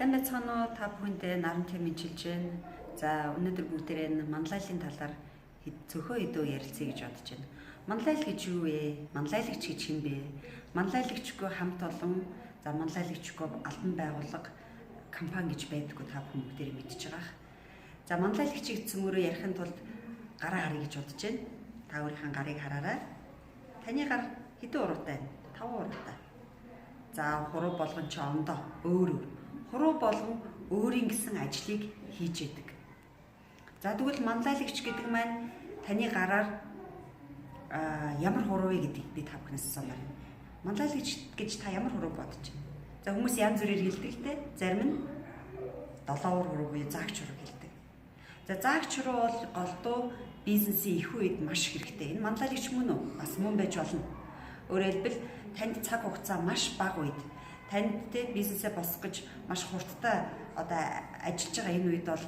Сайн байцгаана уу? Та бүхэндээ нарантай мэдчилж байна. За өнөөдөр бүгдээрээ манлайлалын талаар цөөхөн хэдүү ярилцъя гэж бодож байна. Манлайл гэж юу вэ? Манлайлагч гэж хэн бэ? Манлайлагчгүй хамт олон манлайлагчгүй албан байгууллага компани гэж байдаггүй та бүхэн бүгдээрээ мэдчихэж байгаа. За манлайлагчийг цөмөрөө ярихын тулд гараа харъя гэж бодож байна. Та өөрийнхөө гарыг хараарай. Таны гар хэдэн уруутай вэ? 5 уруутай. За хуруу болгон ч ондоо өөр. Хуруу болгон өөрийн гэсэн ажлыг хийж яадаг. За тэгвэл манлайлагч гэдэг маань таны гараар ямар хуруу вэ гэдгийг би та бүхнээс асуумаар байна. Манлайлагч гэж та ямар хуруу бодож байна? За хүмүүс янз бүрээр хэлдэг л дээ. Зарим нь 7 хуруу буюу заагч хуруу хэлдэг. За заагч хуруу бол голдуу бизнесийн их үед маш хэрэгтэй. Энэ манлайлагч мөн үү? Бас мөн байж болно. Өөрөөр хэлбэл танд цаг хугацаа маш бага үед танд бизнесээ босгох гэж маш хурдтай ажиллаж байгаа энэ үед бол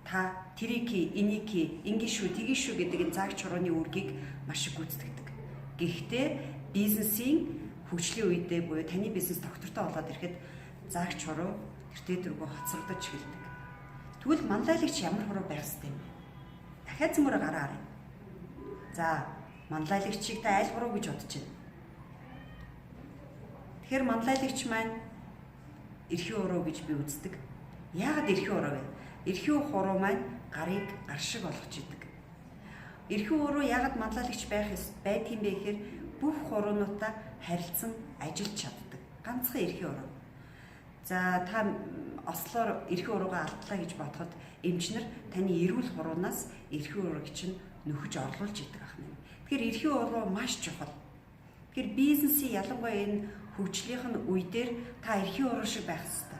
та тэрийг энийг ингэ шүү тгий шүү гэдэг энэ заагч хурууны үргийг маш их гүйцэтгэдэг. Гэхдээ бизнесийн хөгжлийн үедээ буюу таны бизнес доктортой болоод ирэхэд заагч хуруу тэртээ дөрвөө хоцрогдож эхэлдэг. Тэгвэл манлайлагч ямар хуруу байх ёстой юм бэ? Дахиад цөмөрө гараа харъя. За манлайлагчийг та аль хуруу гэж бодож байна? Тэгэхээр манлайлагч маань эрхий хуруу гэж би үздэг. Яагаад эрхий хуруу вэ? Эрхий хуруу маань гарыг гар шиг болгож идэг. Эрхий хуруу яагаад манлайлагч байдгийм бэ гэхээр бүх хуруунуудаа харилцан ажиллаж чаддаг. Ганцхан эрхий хуруу. За та ослоор эрхий хуруугаа алдлаа гэж бодоход эмчнэр таны эрүүл хуруунаас эрхий хурууг чинь нөхөж орлуулж идэг ахна. Тэгэхээр эрхий хуруу маш чухал. Тэгэхээр бизнесийн ялангуяа энэ хөгжлийнх нь үе дээр та эрхий хуруу шиг байх ёстой.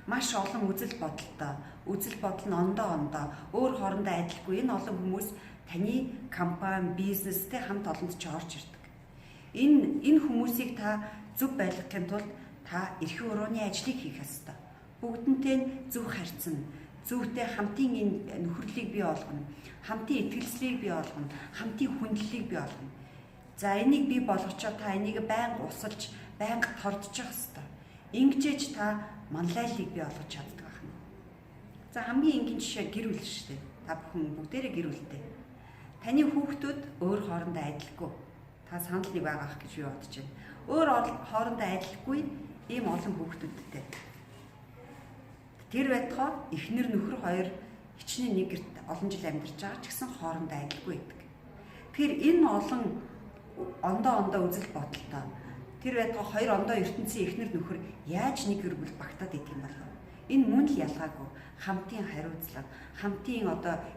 Маш олон үзэл бодолтой. Үзэл бодол нь ондоо өөр хоорондоо адилгүй. Энэ олон хүмүүс таны компани, бизнестэй хамт олонд ч орж ирдэг. Энэ хүмүүсийг та зөв байлгахын тулд та эрхий хурууны ажлыг хийх ёстой. Бүгдэнтэй зөв харьцана. Зөвхөн хамтын энэ нөхөрлөлийг бий болгоно. Хамтын итгэлцлийг бий болгоно. Хамтын хүндлэлийг бий болгоно. За энийг бий болгочоо та энийг байнга усалж, байнга тордчих ёстой. Ингэжээж та манлайллыг бий болгож чаддаг байна. За хамгийн энгийн жишээ гэр бүл шүү дээ. Та бүхэн бүгдээрээ гэр бүлтэй. Таны хүүхдүүд өөр хоорондоо адилгүй. Та санал нэг байгаах гэж би бодож байна. Өөр хоорондоо адилгүй ийм олон хүүхдүүдтэй. Тэр байтугай эхнэр нөхөр хоёр хичнээн нэг гэрт олон жил амьдарч байгаа ч гэсэн хоорондоо адилгүй байдаг. Тэгэхээр энэ олон ондоо үзэл бодолтой. Тэр байтугай хоёр ондоо ертөнцийн эхнэр нөхөр яаж нэг гэр бүл багтаад идэх юм бол энэ мөн л ялгаагүй хамтын хариуцлага, хамтын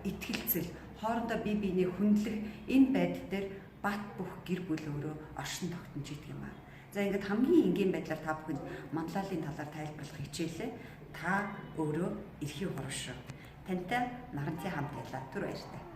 итгэлцэл, хоорондоо бие биенээ хүндлэх энэ байдал дээр бат бөх гэр бүл өөрөө оршин тогтнож идэг юм аа. За ингээд хамгийн энгийн байдлаар та бүхэнд манлайлалын талаар тайлбарлах хичээлээ та өөрөө эрхий хуруу шүү. Тантай нарантай хамт байлаа. Түр баяртай.